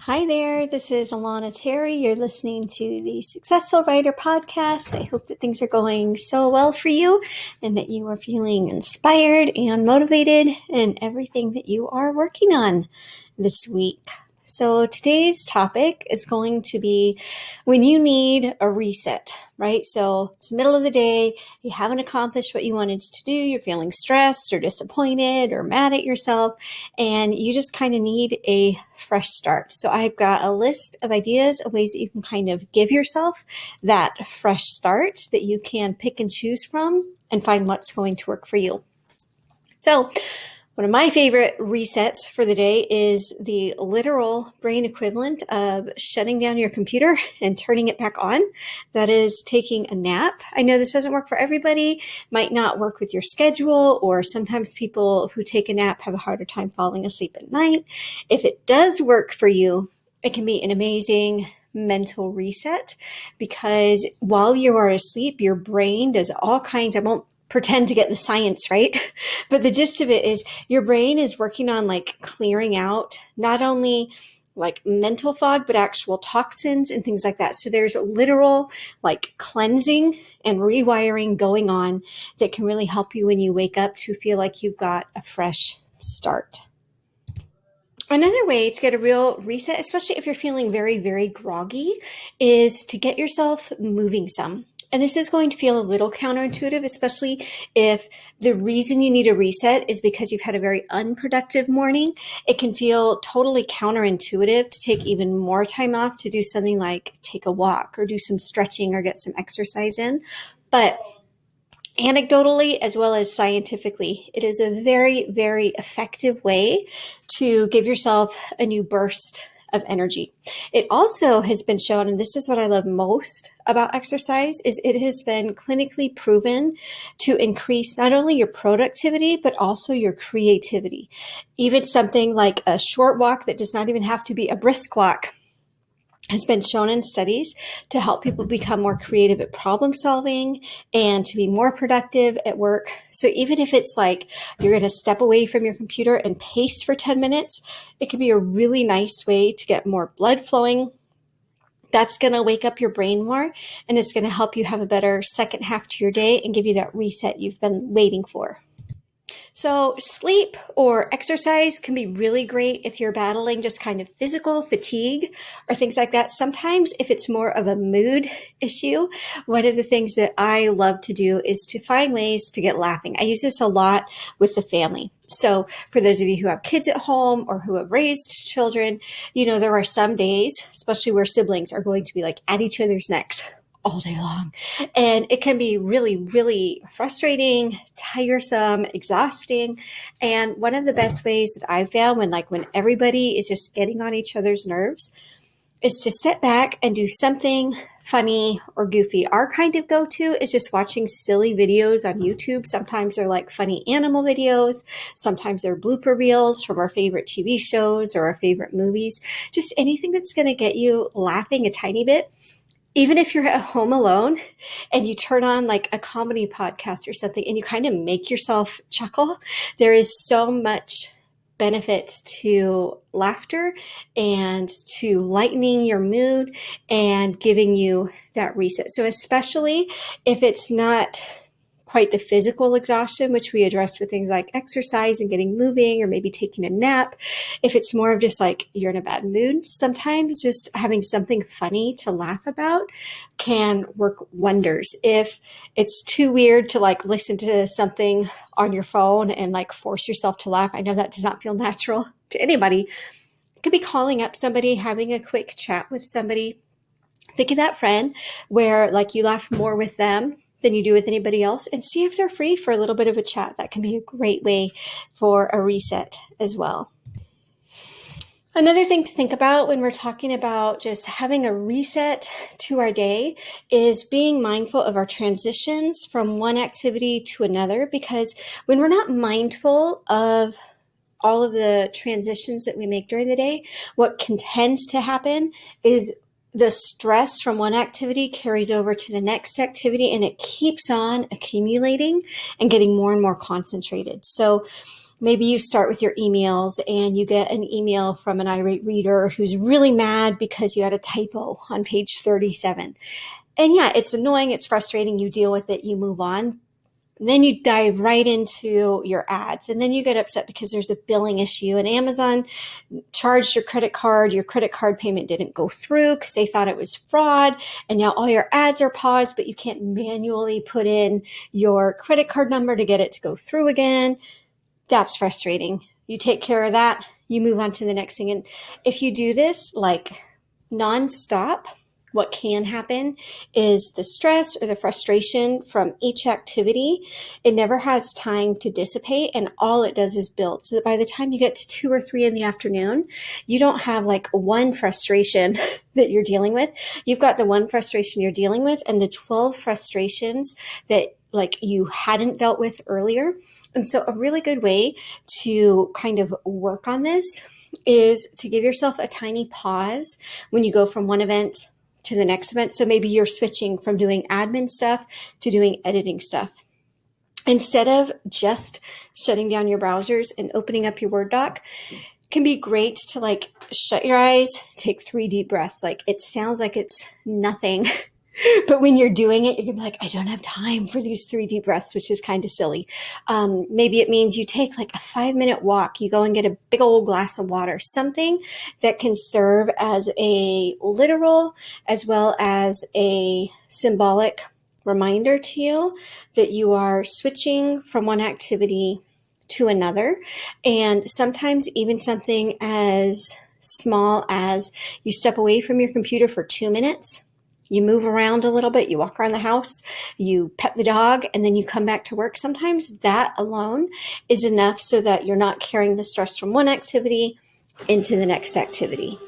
Hi there, this is Alana Terry. You're listening to the Successful Writer Podcast. I hope that things are going so well for you and that you are feeling inspired and motivated in everything that you are working on this week. So today's topic is going to be when you need a reset, right? So it's the middle of the day, you haven't accomplished what you wanted to do, you're feeling stressed or disappointed or mad at yourself, and you just kind of need a fresh start. So I've got a list of ideas of ways that you can kind of give yourself that fresh start that you can pick and choose from and find what's going to work for you. So one of my favorite resets for the day is the literal brain equivalent of shutting down your computer and turning it back on. That is taking a nap. I know this doesn't work for everybody, might not work with your schedule, or sometimes people who take a nap have a harder time falling asleep at night. If it does work for you, it can be an amazing mental reset because while you are asleep, your brain does all kinds, I won't pretend to get the science right, but the gist of it is your brain is working on like clearing out not only like mental fog, but actual toxins and things like that. So there's literal like cleansing and rewiring going on that can really help you when you wake up to feel like you've got a fresh start. Another way to get a real reset, especially if you're feeling very, very groggy, is to get yourself moving some. And this is going to feel a little counterintuitive, especially if the reason you need a reset is because you've had a very unproductive morning. It can feel totally counterintuitive to take even more time off to do something like take a walk or do some stretching or get some exercise in. But anecdotally, as well as scientifically, it is a very, very effective way to give yourself a new burst of energy. It also has been shown, and this is what I love most about exercise, is it has been clinically proven to increase not only your productivity, but also your creativity. Even something like a short walk that does not even have to be a brisk walk has been shown in studies to help people become more creative at problem solving and to be more productive at work. So even if it's like you're going to step away from your computer and pace for 10 minutes, it can be a really nice way to get more blood flowing. That's going to wake up your brain more, and it's going to help you have a better second half to your day and give you that reset you've been waiting for. So sleep or exercise can be really great if you're battling just kind of physical fatigue or things like that. Sometimes if it's more of a mood issue, one of the things that I love to do is to find ways to get laughing. I use this a lot with the family. So for those of you who have kids at home or who have raised children, you know, there are some days, especially where siblings are going to be like at each other's necks all day long. And it can be really, really frustrating, tiresome, exhausting. And one of the best ways that I've found when everybody is just getting on each other's nerves is to step back and do something funny or goofy. Our kind of go-to is just watching silly videos on YouTube. Sometimes they're like funny animal videos. Sometimes they're blooper reels from our favorite TV shows or our favorite movies. Just anything that's going to get you laughing a tiny bit. Even if you're at home alone and you turn on like a comedy podcast or something and you kind of make yourself chuckle, there is so much benefit to laughter and to lightening your mood and giving you that reset. So especially if it's not quite the physical exhaustion, which we address with things like exercise and getting moving or maybe taking a nap. If it's more of just like you're in a bad mood, sometimes just having something funny to laugh about can work wonders. If it's too weird to like listen to something on your phone and like force yourself to laugh, I know that does not feel natural to anybody. It could be calling up somebody, having a quick chat with somebody. Think of that friend where like you laugh more with them than you do with anybody else, and see if they're free for a little bit of a chat. That can be a great way for a reset as well. Another thing to think about when we're talking about just having a reset to our day is being mindful of our transitions from one activity to another, because when we're not mindful of all of the transitions that we make during the day, what can tends to happen is the stress from one activity carries over to the next activity, and it keeps on accumulating and getting more and more concentrated. So maybe you start with your emails and you get an email from an irate reader who's really mad because you had a typo on page 37. And yeah, it's annoying, it's frustrating, you deal with it, you move on. And then you dive right into your ads, and then you get upset because there's a billing issue and Amazon charged your credit card payment didn't go through because they thought it was fraud, and now all your ads are paused, but you can't manually put in your credit card number to get it to go through again. That's frustrating. You take care of that, you move on to the next thing. And if you do this like nonstop, what can happen is the stress or the frustration from each activity, it never has time to dissipate, and all it does is build. So that by the time you get to 2 or 3 in the afternoon, you don't have like one frustration that you're dealing with. You've got the one frustration you're dealing with and the 12 frustrations that like you hadn't dealt with earlier. And so a really good way to kind of work on this is to give yourself a tiny pause when you go from one event to the next event. So maybe you're switching from doing admin stuff to doing editing stuff. Instead of just shutting down your browsers and opening up your Word doc, can be great to like shut your eyes, take 3 deep breaths. Like it sounds like it's nothing. But when you're doing it, you're gonna be like, I don't have time for these 3 deep breaths, which is kind of silly. Maybe it means you take like a 5-minute walk. You go and get a big old glass of water, something that can serve as a literal as well as a symbolic reminder to you that you are switching from one activity to another. And sometimes even something as small as you step away from your computer for 2 minutes. You move around a little bit, you walk around the house, you pet the dog, and then you come back to work. Sometimes that alone is enough so that you're not carrying the stress from one activity into the next activity.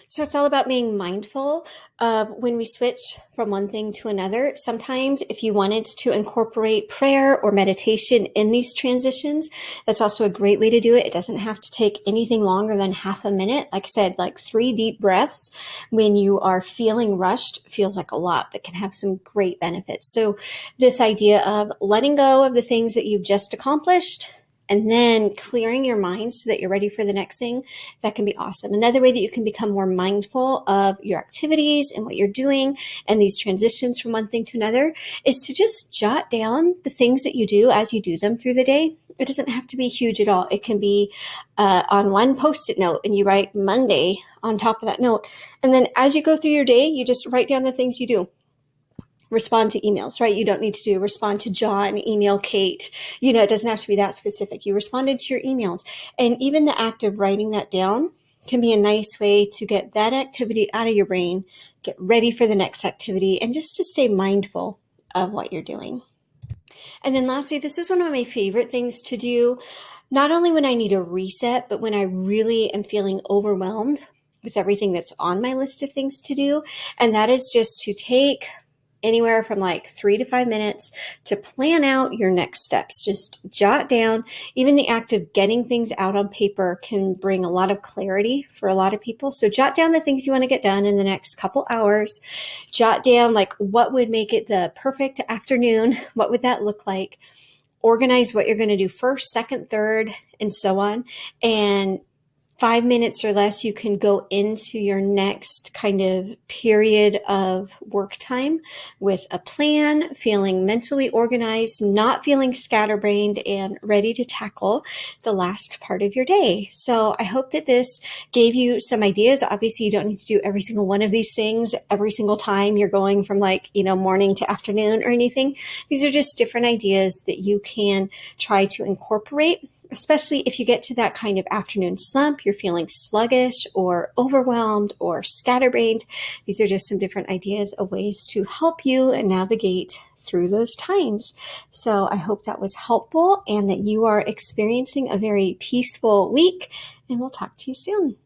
So it's all about being mindful of when we switch from one thing to another. Sometimes if you wanted to incorporate prayer or meditation in these transitions, that's also a great way to do it. It doesn't have to take anything longer than half a minute. Like I said, like 3 deep breaths when you are feeling rushed feels like a lot, but can have some great benefits. So this idea of letting go of the things that you've just accomplished and then clearing your mind so that you're ready for the next thing, that can be awesome. Another way that you can become more mindful of your activities and what you're doing and these transitions from one thing to another is to just jot down the things that you do as you do them through the day. It doesn't have to be huge at all. It can be on one Post-it note, and you write Monday on top of that note. And then as you go through your day, you just write down the things you do. Respond to emails, right? You don't need to respond to John, email Kate. It doesn't have to be that specific. You responded to your emails. And even the act of writing that down can be a nice way to get that activity out of your brain, get ready for the next activity, and just to stay mindful of what you're doing. And then lastly, this is one of my favorite things to do, not only when I need a reset, but when I really am feeling overwhelmed with everything that's on my list of things to do. And that is just to take anywhere from like 3 to 5 minutes to plan out your next steps. Just jot down. Even the act of getting things out on paper can bring a lot of clarity for a lot of people. So jot down the things you want to get done in the next couple hours. Jot down like what would make it the perfect afternoon. What would that look like? Organize what you're going to do first, second, third, and so on. And 5 minutes or less, you can go into your next kind of period of work time with a plan, feeling mentally organized, not feeling scatterbrained, and ready to tackle the last part of your day. So I hope that this gave you some ideas. Obviously, you don't need to do every single one of these things every single time you're going from morning to afternoon or anything. These are just different ideas that you can try to incorporate, especially if you get to that kind of afternoon slump, you're feeling sluggish or overwhelmed or scatterbrained. These are just some different ideas of ways to help you navigate through those times. So I hope that was helpful and that you are experiencing a very peaceful week, and we'll talk to you soon.